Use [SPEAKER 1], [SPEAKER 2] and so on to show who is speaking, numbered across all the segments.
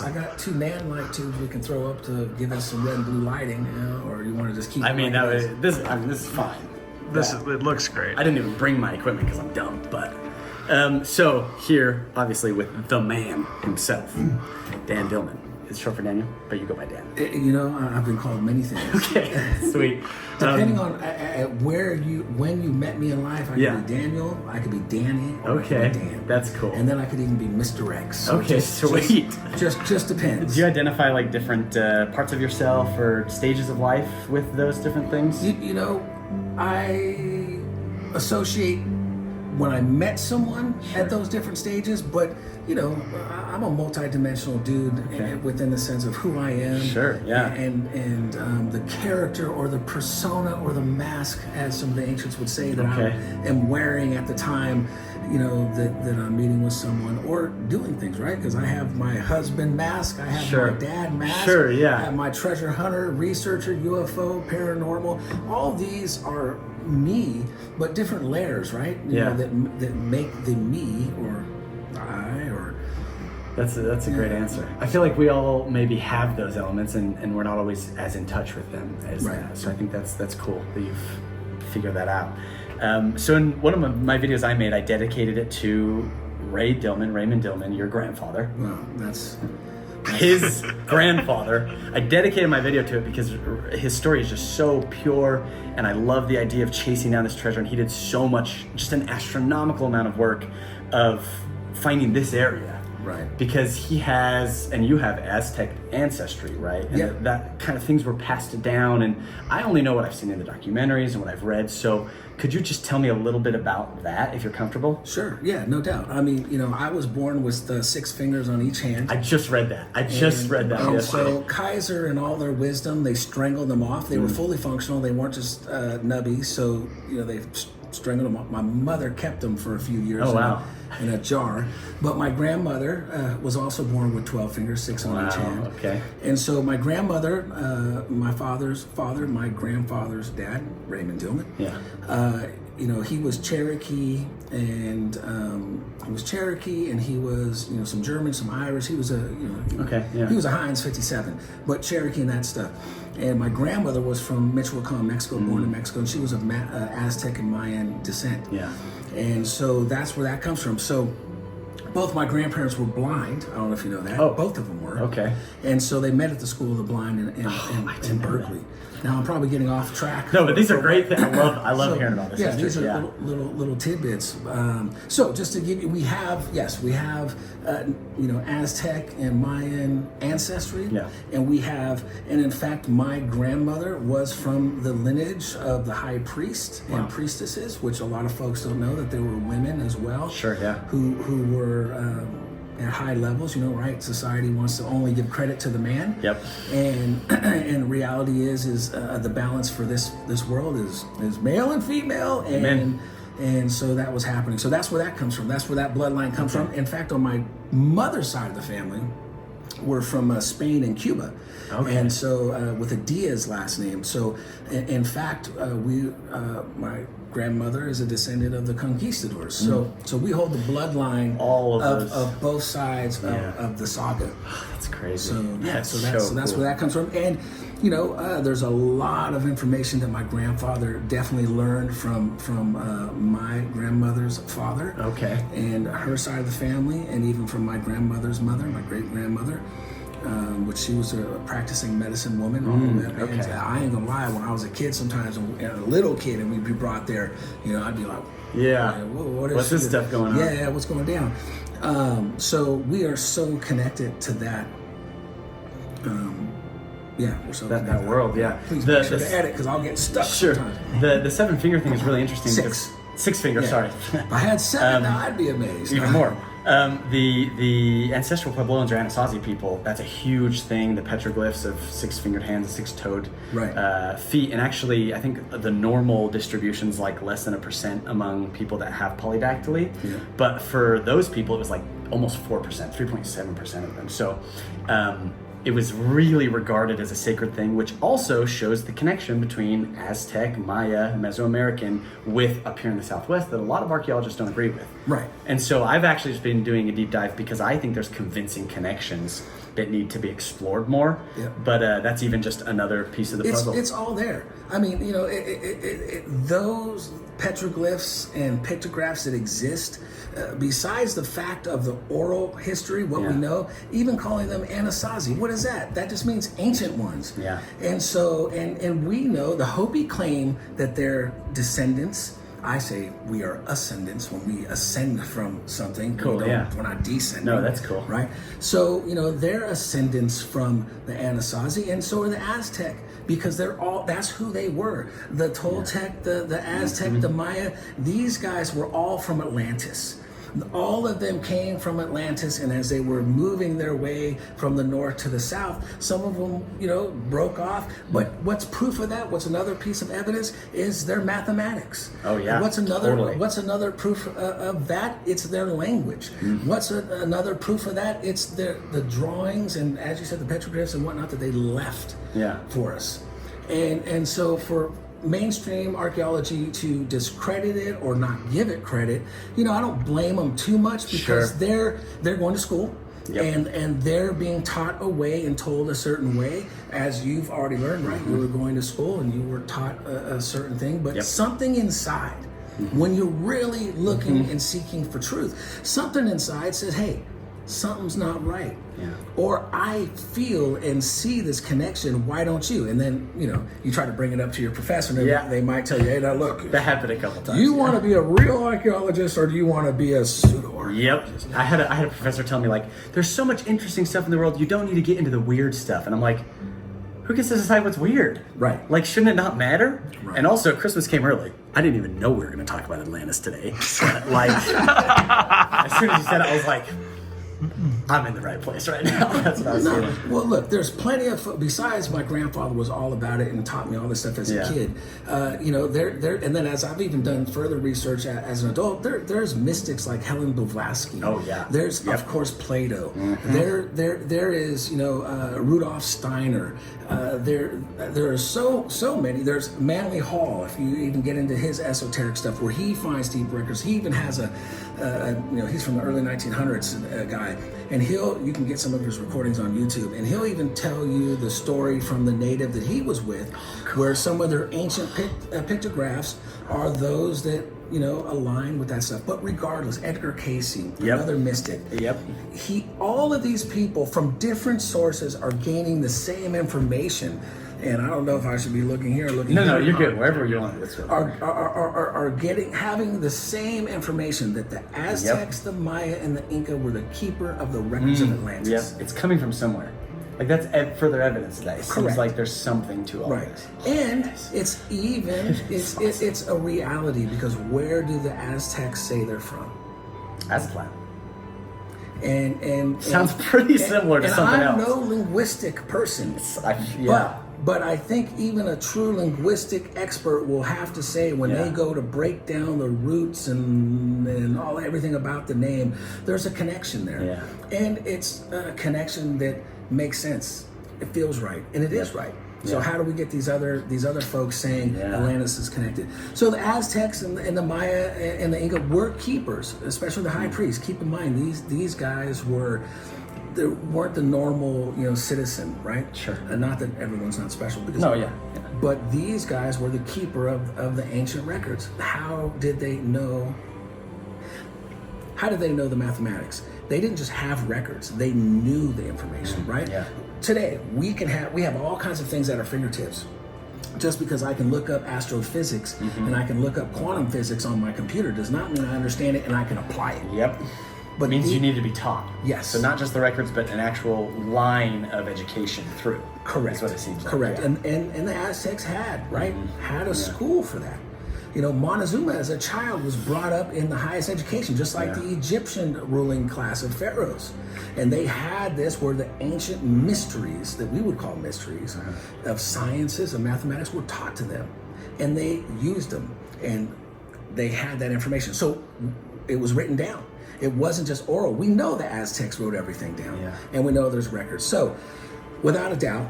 [SPEAKER 1] I got 2 NAND light tubes we can throw up to give us some red and blue lighting, you know, or you want to just keep.
[SPEAKER 2] I mean, this is fine.
[SPEAKER 3] It looks great.
[SPEAKER 2] I didn't even bring my equipment because I'm dumb, but so here, obviously, with the man himself, Dan Dillman. It's short for Daniel, but you go by Dan.
[SPEAKER 1] You know, I've been called many things.
[SPEAKER 2] Okay, sweet.
[SPEAKER 1] Depending on when you met me in life, I could be Daniel, I could be Danny, or I could be Dan.
[SPEAKER 2] That's cool.
[SPEAKER 1] And then I could even be Mr. X. So
[SPEAKER 2] okay, sweet.
[SPEAKER 1] Just depends.
[SPEAKER 2] Do you identify like different parts of yourself or stages of life with those different things?
[SPEAKER 1] You know, I associate when I met someone at those different stages, but you know, I'm a multi-dimensional dude within the sense of who I am.
[SPEAKER 2] Sure, yeah.
[SPEAKER 1] And the character or the persona or the mask, as some of the ancients would say, that I am wearing at the time, you know, that I'm meeting with someone or doing things, right? Because I have my husband mask, I have my dad mask, I have my treasure hunter, researcher, UFO, paranormal. All these are me, but different layers, right? You know, that make the me or I or.
[SPEAKER 2] That's a great answer. I feel like we all maybe have those elements, and we're not always as in touch with them as that. So I think that's cool that you've figured that out. So in one of my videos I made, I dedicated it to Raymond Dillman, your grandfather.
[SPEAKER 1] Well, that's
[SPEAKER 2] his grandfather. I dedicated my video to it because his story is just so pure, and I love the idea of chasing down this treasure. And he did so much, just an astronomical amount of work of finding this area.
[SPEAKER 1] Right.
[SPEAKER 2] Because he has, and you have Aztec ancestry, right? And that kind of things were passed down. And I only know what I've seen in the documentaries and what I've read. So could you just tell me a little bit about that, if you're comfortable?
[SPEAKER 1] Sure. Yeah, no doubt. I mean, you know, I was born with the 6 fingers on each hand.
[SPEAKER 2] I just read that. And
[SPEAKER 1] so Kaiser, in all their wisdom, they strangled them off. They were fully functional. They weren't just nubbies. So, you know, they strangled them off. My mother kept them for a few years.
[SPEAKER 2] Oh, wow.
[SPEAKER 1] In a jar. But my grandmother was also born with 12 fingers, 6 on each hand.
[SPEAKER 2] Okay.
[SPEAKER 1] And so my grandmother, my father's father, my grandfather's dad, Raymond Dillman.
[SPEAKER 2] Yeah.
[SPEAKER 1] You know, he was Cherokee, and he was, you know, some German, some Irish. He was he was a Heinz 57, but Cherokee and that stuff. And my grandmother was from Michoacan, Mexico, born in Mexico, and she was of Aztec and Mayan descent.
[SPEAKER 2] Yeah.
[SPEAKER 1] And so that's where that comes from. So both my grandparents were blind. I don't know if you know that.
[SPEAKER 2] Oh.
[SPEAKER 1] Both of them were.
[SPEAKER 2] Okay.
[SPEAKER 1] And so they met at the School of the Blind in Berkeley. Now I'm probably getting off track.
[SPEAKER 2] No, but these are great things. I love hearing about this.
[SPEAKER 1] Yeah, these are little tidbits. So just to give you, we have you know, Aztec and Mayan ancestry.
[SPEAKER 2] Yeah.
[SPEAKER 1] And in fact, my grandmother was from the lineage of the high priest and priestesses, which a lot of folks don't know that there were women as well.
[SPEAKER 2] Sure. Yeah.
[SPEAKER 1] Who were at high levels, you know, right? Society wants to only give credit to the man.
[SPEAKER 2] Yep.
[SPEAKER 1] And reality is the balance for this world is male and female, and so that was happening. So that's where that comes from. That's where that bloodline comes from. In fact, on my mother's side of the family, we're from Spain and Cuba.
[SPEAKER 2] Okay.
[SPEAKER 1] And so with a Diaz last name. So in fact, my grandmother is a descendant of the conquistadors. So we hold the bloodline of both sides of the saga.
[SPEAKER 2] That's crazy.
[SPEAKER 1] So
[SPEAKER 2] that's
[SPEAKER 1] that's where that comes from. And you know, there's a lot of information that my grandfather definitely learned from my grandmother's father.
[SPEAKER 2] Okay.
[SPEAKER 1] And her side of the family, and even from my grandmother's mother, my great grandmother. Which she was a practicing medicine woman.
[SPEAKER 2] Okay.
[SPEAKER 1] I ain't gonna lie, when I was a kid sometimes, and a little kid, and we'd be brought there, you know, I'd be like,
[SPEAKER 2] what's this stuff going on?
[SPEAKER 1] Yeah, what's going down? So we are so connected to that. We're so
[SPEAKER 2] that world, yeah.
[SPEAKER 1] Please make sure to edit, because I'll get stuck sometimes.
[SPEAKER 2] The 7 finger thing is really interesting. 6 fingers, sorry.
[SPEAKER 1] If I had 7 now, I'd be amazed.
[SPEAKER 2] Even more. The ancestral Puebloans or Anasazi people, that's a huge thing. The petroglyphs of 6-fingered hands and 6-toed feet. And actually, I think the normal distribution's like less than 1% among people that have polydactyly. Yeah. But for those people, it was like almost 4%, 3.7% of them. So it was really regarded as a sacred thing, which also shows the connection between Aztec, Maya, Mesoamerican with up here in the Southwest that a lot of archaeologists don't agree with.
[SPEAKER 1] Right.
[SPEAKER 2] And so I've actually just been doing a deep dive because I think there's convincing connections that need to be explored more.
[SPEAKER 1] Yep.
[SPEAKER 2] But that's even just another piece of the puzzle.
[SPEAKER 1] It's all there. I mean, you know, those petroglyphs and pictographs that exist, besides the fact of the oral history, what we know, even calling them Anasazi, what is that? That just means ancient ones.
[SPEAKER 2] Yeah.
[SPEAKER 1] And so, and we know the Hopi claim that they're descendants. I say we are ascendants when we ascend from something.
[SPEAKER 2] Cool, yeah.
[SPEAKER 1] We're not descending.
[SPEAKER 2] No, that's cool.
[SPEAKER 1] Right? So, you know, they're ascendants from the Anasazi, and so are the Aztec, because that's who they were. The Toltec, the Aztec, the Maya, these guys were all from Atlantis. All of them came from Atlantis, and as they were moving their way from the north to the south, some of them, you know, broke off. But what's proof of that? What's another piece of evidence is their mathematics.
[SPEAKER 2] Oh yeah.
[SPEAKER 1] And what's another?
[SPEAKER 2] Totally.
[SPEAKER 1] What's another proof of that? It's their language. What's another proof of that? It's the drawings and, as you said, the petroglyphs and whatnot that they left for us. And so for mainstream archaeology to discredit it or not give it credit, you know, I don't blame them too much, because they're going to school. Yep. And they're being taught a way and told a certain way, as you've already learned, right? You were going to school and you were taught a certain thing, but something inside, when you're really looking and seeking for truth, something inside says, hey, something's not right. Yeah. Or I feel and see this connection, why don't you? And then, you know, you try to bring it up to your professor, and they might tell you, hey, now look.
[SPEAKER 2] That happened a couple times.
[SPEAKER 1] You want to be a real archaeologist, or do you want to be a pseudo-archaeologist?
[SPEAKER 2] Yep. I had a professor tell me, like, there's so much interesting stuff in the world, you don't need to get into the weird stuff. And I'm like, who gets to decide what's weird?
[SPEAKER 1] Right.
[SPEAKER 2] Like, shouldn't it not matter?
[SPEAKER 1] Right.
[SPEAKER 2] And also, Christmas came early. I didn't even know we were going to talk about Atlantis today. But, like, as soon as you said it, I was like, I'm in the right place right now. That's what I was saying.
[SPEAKER 1] Well, look, there's plenty of, besides my grandfather was all about it and taught me all this stuff as a kid. You know, and then as I've even done further research as an adult, there's mystics like Helen Blavatsky.
[SPEAKER 2] Oh yeah.
[SPEAKER 1] There's of course Plato. There is, you know, Rudolf Steiner. There are so many. There's Manly Hall. If you even get into his esoteric stuff, where he finds deep records, he even has you know, he's from the early 1900s guy. And you can get some of his recordings on YouTube, and he'll even tell you the story from the native that he was with, where some of their ancient pictographs are those that, you know, align with that stuff. But regardless, Edgar Cayce, another mystic. Yep. All of these people from different sources are gaining the same information. And I don't know if I should be looking here or looking here.
[SPEAKER 2] No, you're good. Wherever you want.
[SPEAKER 1] Are having the same information that the Aztecs, the Maya, and the Inca were the keeper of the records of Atlantis.
[SPEAKER 2] Yep. It's coming from somewhere. Like, that's further evidence that it seems like there's something to all this.
[SPEAKER 1] And it's even it's a reality, because where do the Aztecs say they're from?
[SPEAKER 2] Aztlan.
[SPEAKER 1] And
[SPEAKER 2] sounds pretty similar to something else.
[SPEAKER 1] I'm no linguistic person. But I think even a true linguistic expert will have to say, when they go to break down the roots and everything about the name, there's a connection there. Yeah. And it's a connection that makes sense. It feels right, and it is right. So how do we get these other folks saying Atlantis is connected? So the Aztecs and the Maya and the Inca were keepers, especially the high priest. Keep in mind, these guys weren't the normal, you know, citizen, right? Sure. And not that everyone's not special, because but these guys were the keeper of the ancient records. How did they know the mathematics? They didn't just have records; they knew the information, right? Yeah. Today we have all kinds of things at our fingertips. Just because I can look up astrophysics and I can look up quantum physics on my computer does not mean I understand it and I can apply it.
[SPEAKER 2] Yep. But it means you need to be taught.
[SPEAKER 1] Yes.
[SPEAKER 2] So not just the records, but an actual line of education through.
[SPEAKER 1] Correct.
[SPEAKER 2] That's what it seems like.
[SPEAKER 1] Correct. Yeah. And the Aztecs had a school for that. You know, Montezuma as a child was brought up in the highest education, just like the Egyptian ruling class of pharaohs. And they had this where the ancient mysteries, that we would call mysteries, of sciences and mathematics were taught to them. And they used them, and they had that information. So it was written down. It wasn't just oral. We know the Aztecs wrote everything down, and we know there's records. So, without a doubt,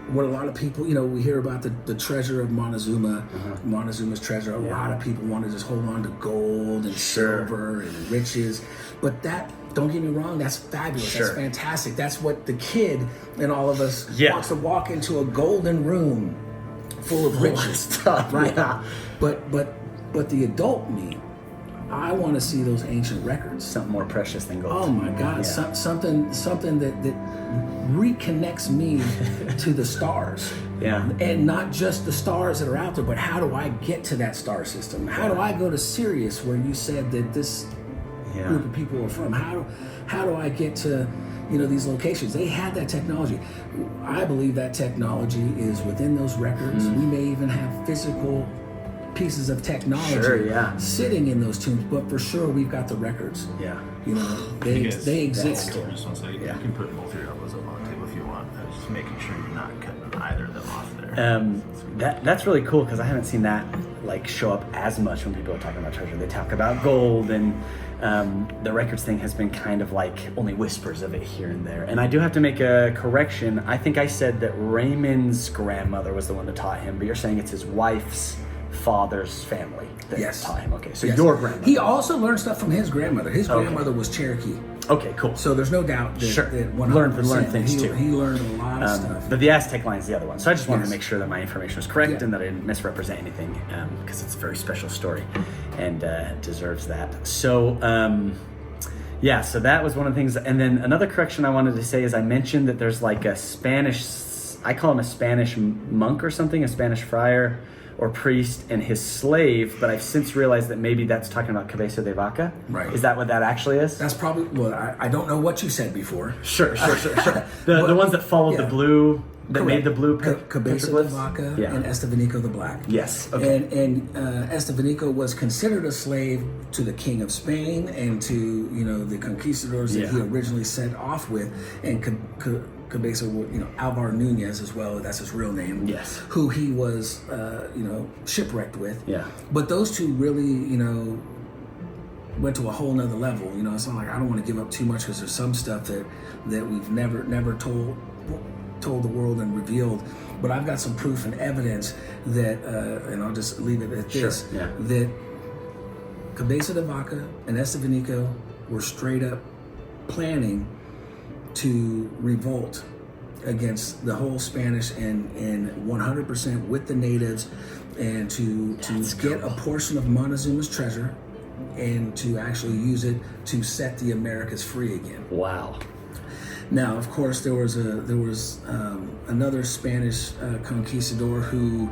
[SPEAKER 1] what a lot of people, we hear about the treasure of Montezuma, Montezuma's treasure. A lot of people want to just hold on to gold and silver and riches. But that, don't get me wrong, that's fabulous. That's fantastic. That's what the kid in all of us wants to walk into a golden room full of riches stuff, right? Yeah. But the adult me, I want to see those ancient records.
[SPEAKER 2] Something more precious than gold.
[SPEAKER 1] Oh my God! Yeah. Something that reconnects me to the stars.
[SPEAKER 2] Yeah.
[SPEAKER 1] And not just the stars that are out there, but how do I get to that star system? How do I go to Sirius, where you said that this group of people are from? How do I get to these locations? They had that technology. I believe that technology is within those records. We may even have physical pieces of technology sitting in those tombs, but for sure we've got the records.
[SPEAKER 2] Yeah.
[SPEAKER 1] They exist.
[SPEAKER 4] You can put both your elbows up on the table if you want. Just making sure you're not cutting either of them off there.
[SPEAKER 2] That's really cool, because I haven't seen that show up as much when people are talking about treasure. They talk about gold, and the records thing has been kind of only whispers of it here and there. And I do have to make a correction. I think I said that Raymond's grandmother was the one that taught him, but you're saying it's his wife's father's family that taught him. Okay, so your grandmother.
[SPEAKER 1] He also learned stuff from his grandmother. His grandmother was Cherokee.
[SPEAKER 2] Okay, cool.
[SPEAKER 1] So there's no doubt that, that 100%,
[SPEAKER 2] learn things too.
[SPEAKER 1] He learned a lot of stuff.
[SPEAKER 2] But the Aztec line is the other one. So I just wanted to make sure that my information was correct and that I didn't misrepresent anything, because it's a very special story and deserves that. So so that was one of the things. And then another correction I wanted to say is I mentioned that there's a Spanish, I call him a Spanish monk or something, a Spanish friar or priest, and his slave, but I've since realized that maybe that's talking about Cabeza de Vaca.
[SPEAKER 1] Right.
[SPEAKER 2] Is that what that actually is?
[SPEAKER 1] That's probably, I don't know what you said before.
[SPEAKER 2] Sure. The ones that followed the blue, that made the blue
[SPEAKER 1] Cabeza de Vaca and Estevanico the Black.
[SPEAKER 2] Yes. Okay.
[SPEAKER 1] And Estevanico was considered a slave to the King of Spain and to, the conquistadors that he originally set off with, and Cabeza, Alvar Nunez as well, that's his real name.
[SPEAKER 2] Yes.
[SPEAKER 1] Who he was, shipwrecked with.
[SPEAKER 2] Yeah.
[SPEAKER 1] But those two really, went to a whole nother level. It's not I don't want to give up too much, because there's some stuff that we've never told the world and revealed. But I've got some proof and evidence that, and I'll just leave it at this, that Cabeza de Vaca and Estevanico were straight up planning to revolt against the whole Spanish and 100% with the natives, and to get a portion of Montezuma's treasure and to actually use it to set the Americas free again.
[SPEAKER 2] Wow.
[SPEAKER 1] Now, of course, there was another Spanish conquistador who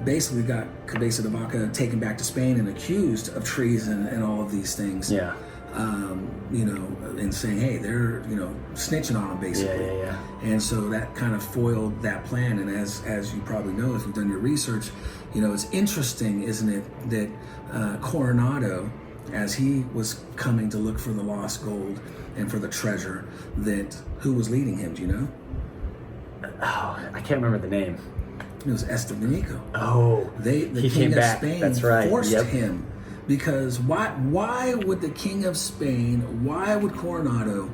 [SPEAKER 1] basically got Cabeza de Vaca taken back to Spain and accused of treason and all of these things.
[SPEAKER 2] Yeah.
[SPEAKER 1] And saying, hey, they're, snitching on them, basically.
[SPEAKER 2] Yeah.
[SPEAKER 1] And so that kind of foiled that plan. And as you probably know, if you've done your research, it's interesting, isn't it, that Coronado, as he was coming to look for the lost gold and for the treasure, that who was leading him, do you know?
[SPEAKER 2] Oh, I can't remember the name.
[SPEAKER 1] It was Estevanico.
[SPEAKER 2] Oh,
[SPEAKER 1] the
[SPEAKER 2] he
[SPEAKER 1] King
[SPEAKER 2] came
[SPEAKER 1] of
[SPEAKER 2] back.
[SPEAKER 1] Spain
[SPEAKER 2] That's right.
[SPEAKER 1] forced him. Because why would the King of Spain, why would Coronado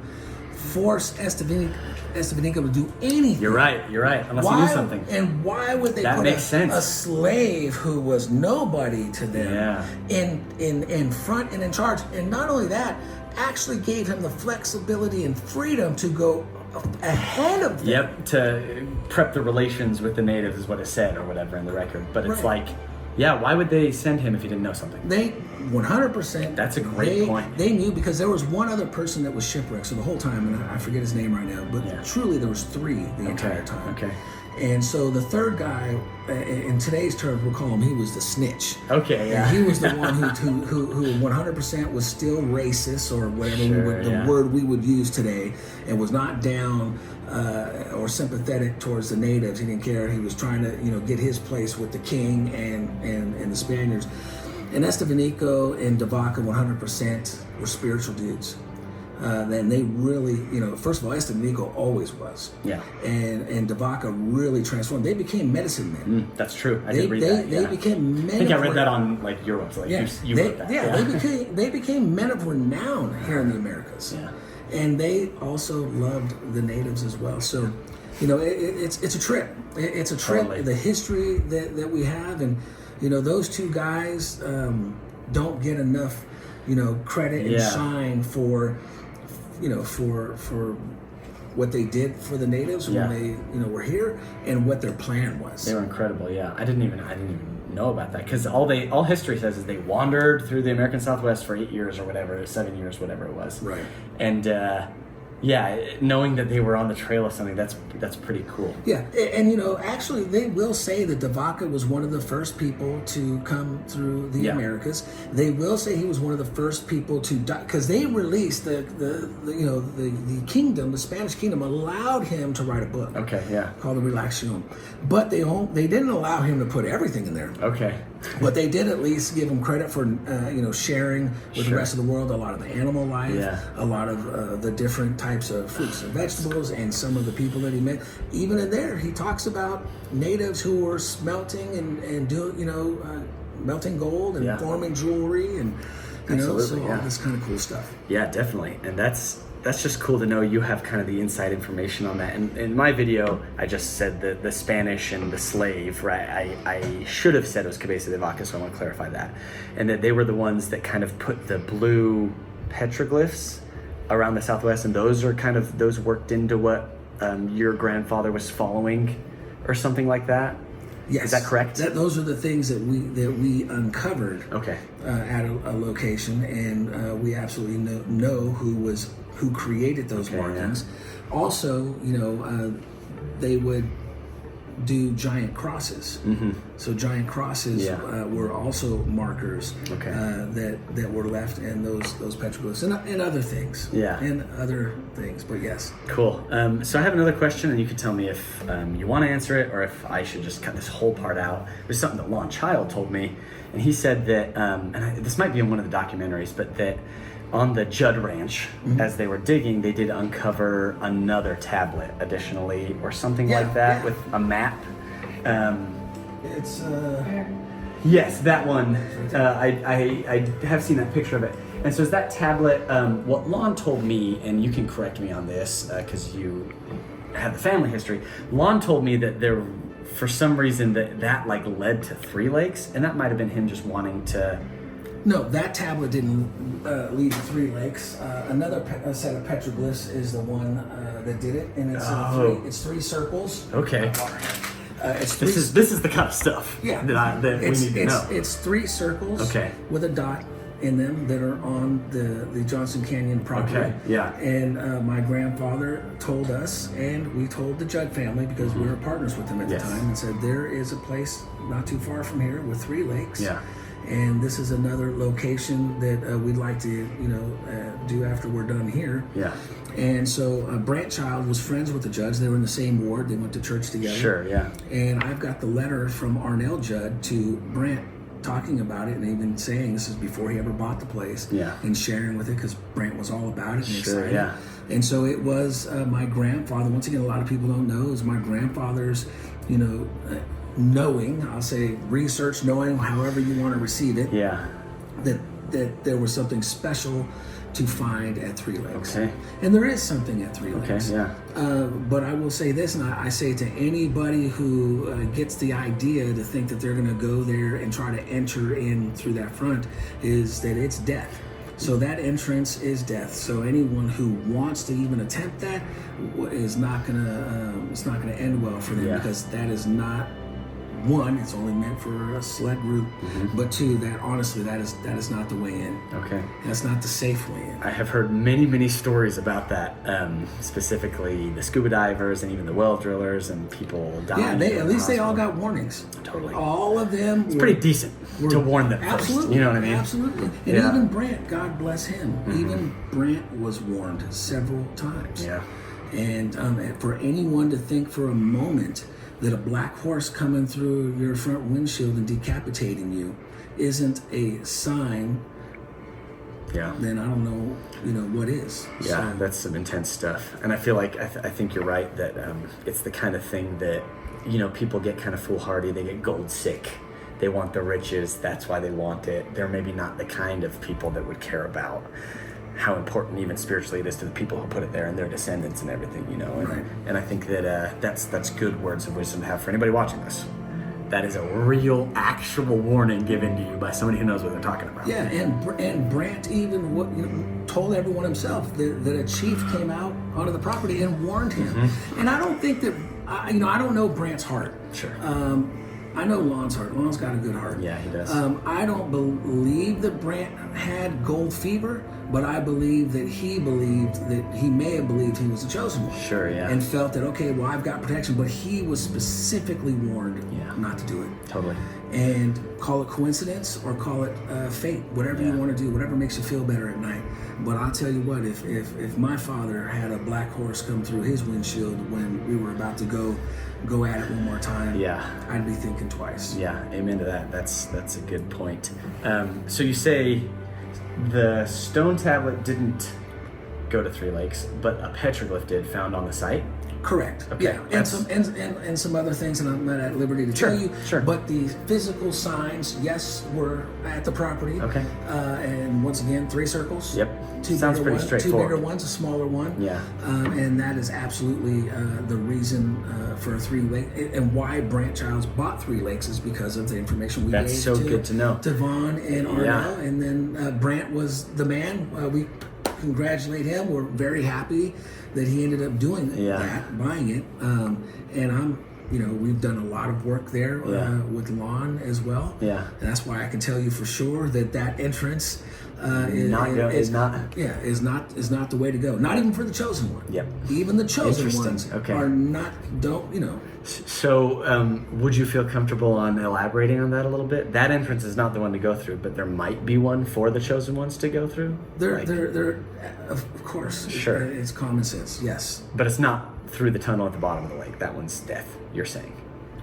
[SPEAKER 1] force Estevanico to do anything?
[SPEAKER 2] You're right. Unless he knew something.
[SPEAKER 1] And why would they
[SPEAKER 2] that
[SPEAKER 1] put
[SPEAKER 2] makes sense.
[SPEAKER 1] a slave who was nobody to them in front and in charge? And not only that, actually gave him the flexibility and freedom to go ahead of them.
[SPEAKER 2] Yep, to prep the relations with the natives is what it said or whatever in the record. But it's why would they send him if he didn't know something?
[SPEAKER 1] They 100%.
[SPEAKER 2] That's a great point.
[SPEAKER 1] They knew, because there was one other person that was shipwrecked. So the whole time, and I forget his name right now, but truly there was three the entire time.
[SPEAKER 2] Okay.
[SPEAKER 1] And so the third guy, in today's terms, we'll call him, he was the snitch.
[SPEAKER 2] Okay, yeah.
[SPEAKER 1] And he was the one who 100% was still racist, or whatever the word we would use today, and was not down or sympathetic towards the natives. He didn't care. He was trying to, get his place with the king and the Spaniards. And Estevanico and de Vaca 100% were spiritual dudes. Then they really, first of all, Estevanico always was.
[SPEAKER 2] Yeah.
[SPEAKER 1] And de Vaca really transformed. They became medicine men.
[SPEAKER 2] That's true. I did read that.
[SPEAKER 1] They became men.
[SPEAKER 2] I think I read that on your website. You wrote that.
[SPEAKER 1] They became men of renown here in the Americas.
[SPEAKER 2] Yeah.
[SPEAKER 1] and they also loved the natives as well. So, it's a trip. It's a trip.
[SPEAKER 2] Totally.
[SPEAKER 1] The history that we have, and those two guys don't get enough, credit and shine for, for what they did for the natives when they, were here, and what their plan was.
[SPEAKER 2] They were incredible. Yeah, I didn't even know about that, because all history says is they wandered through the American Southwest for 8 years or whatever, 7 years, whatever it was.
[SPEAKER 1] Right.
[SPEAKER 2] And knowing that they were on the trail of something, that's pretty cool.
[SPEAKER 1] Yeah, and actually they will say that Devaka was one of the first people to come through the Americas. They will say he was one of the first people to die, because they released the kingdom, the Spanish kingdom allowed him to write a book.
[SPEAKER 2] Okay, yeah.
[SPEAKER 1] Called the Relaxion, but they didn't allow him to put everything in there.
[SPEAKER 2] Okay.
[SPEAKER 1] But they did at least give him credit for sharing with the rest of the world a lot of the animal life, a lot of the different types of fruits and vegetables, and some of the people that he met. Even in there, he talks about natives who were smelting and doing melting gold and forming jewelry and all this kind of cool stuff.
[SPEAKER 2] Yeah, definitely, and that's just cool to know you have kind of the inside information on that. And in my video, I just said the Spanish and the slave, right? I should have said it was Cabeza de Vaca, so I want to clarify that. And that they were the ones that kind of put the blue petroglyphs around the Southwest, and those worked into what your grandfather was following or something like that.
[SPEAKER 1] Yes.
[SPEAKER 2] Is that correct?
[SPEAKER 1] Those are the things that we uncovered at a location, and we absolutely know who created those markings. Yeah. Also, they would do giant crosses. Mm-hmm. So giant crosses were also markers that were left in those petroglyphs and other things. Yeah. And other things, but yes.
[SPEAKER 2] Cool. So I have another question, and you can tell me if you want to answer it or if I should just cut this whole part out. It was something that Lon Child told me, and he said that, this might be in one of the documentaries, but that on the Judd Ranch, as they were digging, they did uncover another tablet additionally, or something like that, with a map.
[SPEAKER 1] It's
[SPEAKER 2] yes, that one. I have seen that picture of it. And so is that tablet, what Lon told me, and you can correct me on this because you have the family history. Lon told me that there, for some reason, that like led to Three Lakes, and that might have been him just wanting to.
[SPEAKER 1] No, that tablet didn't lead to Three Lakes. Another set of petroglyphs is the one that did it, and it's three circles.
[SPEAKER 2] Okay. This is the kind of stuff that we need to know.
[SPEAKER 1] It's three circles with a dot in them that are on the Johnson Canyon property.
[SPEAKER 2] Okay. Yeah.
[SPEAKER 1] And my grandfather told us, and we told the Judd family, because we were partners with them at the time, and said there is a place not too far from here with Three Lakes.
[SPEAKER 2] Yeah.
[SPEAKER 1] And this is another location that we'd like to, do after we're done here.
[SPEAKER 2] Yeah.
[SPEAKER 1] And so Brant Child was friends with the Judds. They were in the same ward. They went to church together.
[SPEAKER 2] Sure, yeah.
[SPEAKER 1] And I've got the letter from Arnell Judd to Brant talking about it, and even saying this is before he ever bought the place. Yeah. And sharing with it, because Brant was all about it and excited.
[SPEAKER 2] Yeah.
[SPEAKER 1] And so it was my grandfather. Once again, a lot of people don't know. It was my grandfather's, knowing, I'll say research, knowing, however you want to receive it, that there was something special to find at Three Lakes. Okay. And there is something at Three Lakes. Okay, yeah. But I will say this, and I say to anybody who gets the idea to think that they're going to go there and try to enter in through that front, is that it's death. So that entrance is death. So anyone who wants to even attempt that is not gonna it's not gonna end well for them, because that is not, one, it's only meant for a select group, but two, that honestly, that is not the way in. Okay. That's not the safe way in.
[SPEAKER 2] I have heard many stories about that, specifically the scuba divers and even the well drillers and people dying.
[SPEAKER 1] Yeah, at least they all got warnings.
[SPEAKER 2] Totally.
[SPEAKER 1] All of them.
[SPEAKER 2] It's pretty decent to warn them
[SPEAKER 1] absolutely,
[SPEAKER 2] first. You know what I mean?
[SPEAKER 1] Absolutely. And even Brant, God bless him, even Brant was warned several times. Yeah. And for anyone to think for a moment that a black horse coming through your front windshield and decapitating you isn't a sign, then I don't know, what is.
[SPEAKER 2] Yeah, so that's some intense stuff. And I feel like I think you're right that it's the kind of thing that, people get kind of foolhardy. They get gold sick. They want the riches. That's why they want it. They're maybe not the kind of people that would care about how important even spiritually it is to the people who put it there and their descendants and everything, you know. And,
[SPEAKER 1] Right.
[SPEAKER 2] and I think that that's good words of wisdom to have for anybody watching this. That is a real, actual warning given to you by somebody who knows what they're talking about.
[SPEAKER 1] Yeah, and Brant even told everyone himself that a chief came out onto the property and warned him. And I don't think that, I don't know Brant's heart.
[SPEAKER 2] Sure.
[SPEAKER 1] I know Lon's heart. Lon's got a good heart.
[SPEAKER 2] Yeah, he does.
[SPEAKER 1] I don't believe that Brant had gold fever, but I believe that he may have believed he was the chosen one.
[SPEAKER 2] Sure, yeah.
[SPEAKER 1] And felt that, okay, well, I've got protection, but he was specifically warned not to do it.
[SPEAKER 2] Totally.
[SPEAKER 1] And call it coincidence or call it fate, whatever you want to do, whatever makes you feel better at night. But I'll tell you what, if my father had a black horse come through his windshield when we were about to go at it one more time, I'd be thinking twice.
[SPEAKER 2] Yeah, amen to that. That's a good point. So you say the stone tablet didn't go to Three Lakes, but a petroglyph did, found on the site?
[SPEAKER 1] Correct.
[SPEAKER 2] Okay.
[SPEAKER 1] Yeah, and some other things that I'm not at liberty to tell you.
[SPEAKER 2] Sure.
[SPEAKER 1] But the physical signs, yes, were at the property.
[SPEAKER 2] Okay.
[SPEAKER 1] And once again, 3 circles.
[SPEAKER 2] Yep.
[SPEAKER 1] Two
[SPEAKER 2] Sounds
[SPEAKER 1] bigger
[SPEAKER 2] pretty
[SPEAKER 1] ones, 2
[SPEAKER 2] straightforward.
[SPEAKER 1] bigger ones, a smaller one.
[SPEAKER 2] Yeah.
[SPEAKER 1] And that is absolutely the reason for 3 Lakes, and why Brant Childs bought 3 Lakes is because of the information we
[SPEAKER 2] That's
[SPEAKER 1] gave
[SPEAKER 2] so good to know.
[SPEAKER 1] to Vaughn and Arnell.
[SPEAKER 2] Yeah.
[SPEAKER 1] And then Brant was the man. We congratulate him. We're very happy that he ended up doing that, buying it. And I'm, we've done a lot of work there with Lon as well.
[SPEAKER 2] Yeah.
[SPEAKER 1] And that's why I can tell you for sure that entrance is not the way to go. Not even for the chosen one.
[SPEAKER 2] Yep.
[SPEAKER 1] Even the chosen ones
[SPEAKER 2] Okay.
[SPEAKER 1] are not.
[SPEAKER 2] So, would you feel comfortable on elaborating on that a little bit? That entrance is not the one to go through, but there might be one for the chosen ones to go through.
[SPEAKER 1] They're of course.
[SPEAKER 2] Sure.
[SPEAKER 1] It's common sense. Yes.
[SPEAKER 2] But it's not through the tunnel at the bottom of the lake. That one's death, you're saying.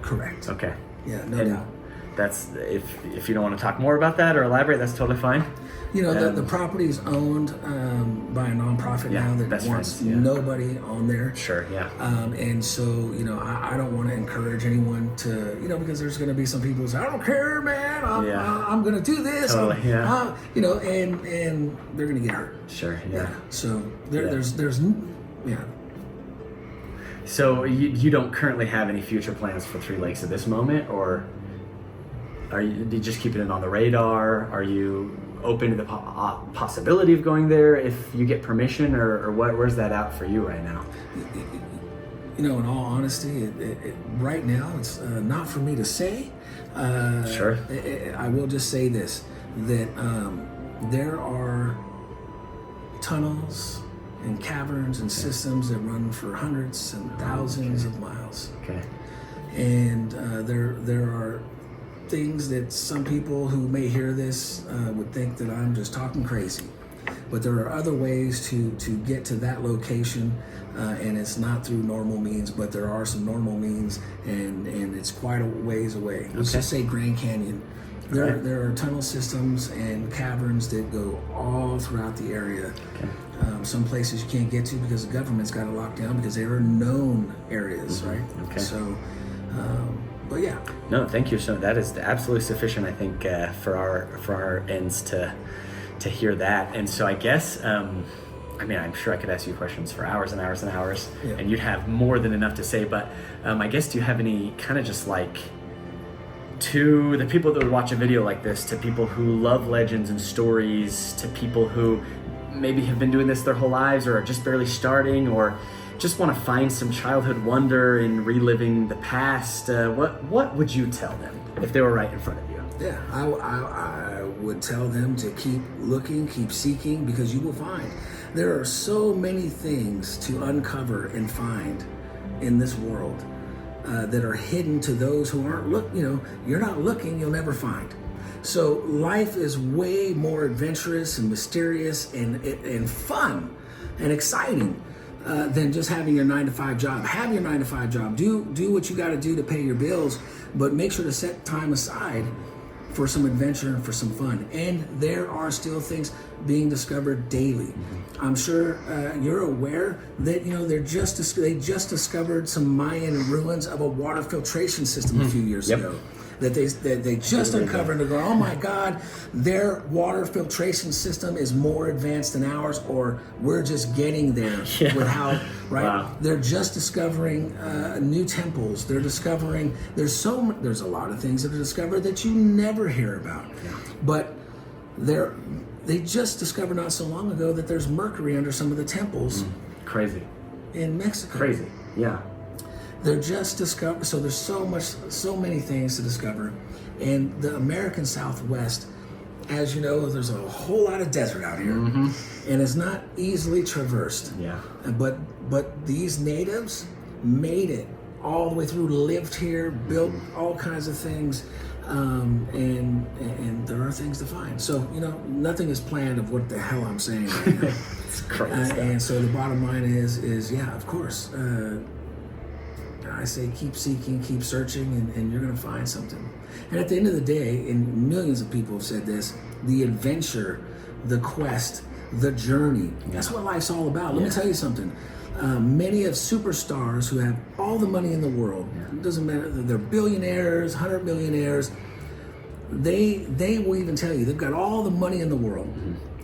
[SPEAKER 1] Correct.
[SPEAKER 2] Okay.
[SPEAKER 1] Yeah. No doubt.
[SPEAKER 2] That's if you don't want to talk more about that or elaborate, that's totally fine.
[SPEAKER 1] The property is owned by a nonprofit now that
[SPEAKER 2] Best
[SPEAKER 1] wants
[SPEAKER 2] Friends,
[SPEAKER 1] nobody on there.
[SPEAKER 2] Sure, yeah.
[SPEAKER 1] And so, I don't want to encourage anyone to, because there's going to be some people who say, I don't care, man. I'm going to do this.
[SPEAKER 2] Totally,
[SPEAKER 1] and they're going to get hurt.
[SPEAKER 2] Sure, yeah.
[SPEAKER 1] So there's.
[SPEAKER 2] So you don't currently have any future plans for Three Lakes at this moment, or are you just keeping it on the radar? Are you open to the possibility of going there if you get permission, or where's that out for you right now?
[SPEAKER 1] In all honesty, right now it's not for me to say.
[SPEAKER 2] Sure.
[SPEAKER 1] I will just say this, that there are tunnels and caverns and systems that run for hundreds and thousands of miles.
[SPEAKER 2] Okay.
[SPEAKER 1] And there are things that some people who may hear this would think that I'm just talking crazy. But there are other ways to get to that location, and it's not through normal means, but there are some normal means, and it's quite a ways away. Let's just say Grand Canyon. There are tunnel systems and caverns that go all throughout the area.
[SPEAKER 2] Okay.
[SPEAKER 1] Some places you can't get to because the government's got it locked down because they are known areas, right?
[SPEAKER 2] Okay.
[SPEAKER 1] So, but yeah.
[SPEAKER 2] No, thank you. So that is absolutely sufficient, I think, for our ends to hear that. And so I guess, I'm sure I could ask you questions for hours and hours and hours, and you'd have more than enough to say. But I guess, do you have any kind of just like, to the people that would watch a video like this, to people who love legends and stories, to people who maybe have been doing this their whole lives or are just barely starting, or just want to find some childhood wonder in reliving the past, what would you tell them if they were right in front of you?
[SPEAKER 1] Yeah, I would tell them to keep looking, keep seeking, because you will find. There are so many things to uncover and find in this world that are hidden to those who aren't you're not looking, you'll never find. So life is way more adventurous and mysterious and fun and exciting than just having your 9-to-5 job. Have your 9-to-5 job. Do what you got to do to pay your bills, but make sure to set time aside for some adventure and for some fun. And there are still things being discovered daily. I'm sure you're aware that they just discovered some Mayan ruins of a water filtration system a few years ago. that they just uncovered, and they're going, oh my God, their water filtration system is more advanced than ours, or we're just getting there with how, right?
[SPEAKER 2] Wow.
[SPEAKER 1] They're just discovering new temples. They're discovering, there's a lot of things that are discovered that you never hear about. But they just discovered not so long ago that there's mercury under some of the temples.
[SPEAKER 2] Crazy.
[SPEAKER 1] In Mexico.
[SPEAKER 2] Crazy. Yeah.
[SPEAKER 1] They're just discovered. So there's so many things to discover. And the American Southwest, as you know, there's a whole lot of desert out here, and it's not easily traversed.
[SPEAKER 2] Yeah.
[SPEAKER 1] But these natives made it all the way through, lived here, built all kinds of things, and there are things to find. So nothing is planned of what the hell I'm saying right now.
[SPEAKER 2] It's crazy.
[SPEAKER 1] And so the bottom line is yeah, of course. I say keep seeking, keep searching, and you're going to find something. And at the end of the day, and millions of people have said this, the adventure, the quest, the journey, that's what life's all about. Let me tell you something. Many of superstars who have all the money in the world, it doesn't matter, they're billionaires, 100 millionaires, they will even tell you they've got all the money in the world.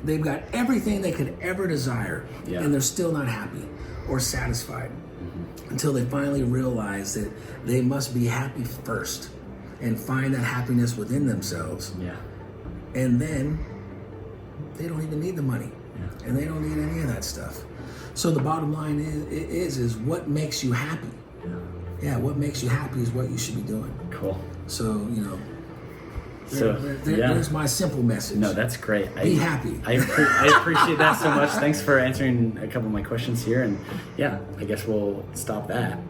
[SPEAKER 1] They've got everything they could ever desire, and they're still not happy or satisfied until they finally realize that they must be happy first and find that happiness within themselves. And then they don't even need the money, and they don't need any of that stuff. So the bottom line is what makes you happy. What makes you happy is what you should be doing.
[SPEAKER 2] Cool.
[SPEAKER 1] So there's my simple message.
[SPEAKER 2] No, that's great.
[SPEAKER 1] Be happy.
[SPEAKER 2] I appreciate that so much. Thanks for answering a couple of my questions here. And I guess we'll stop that.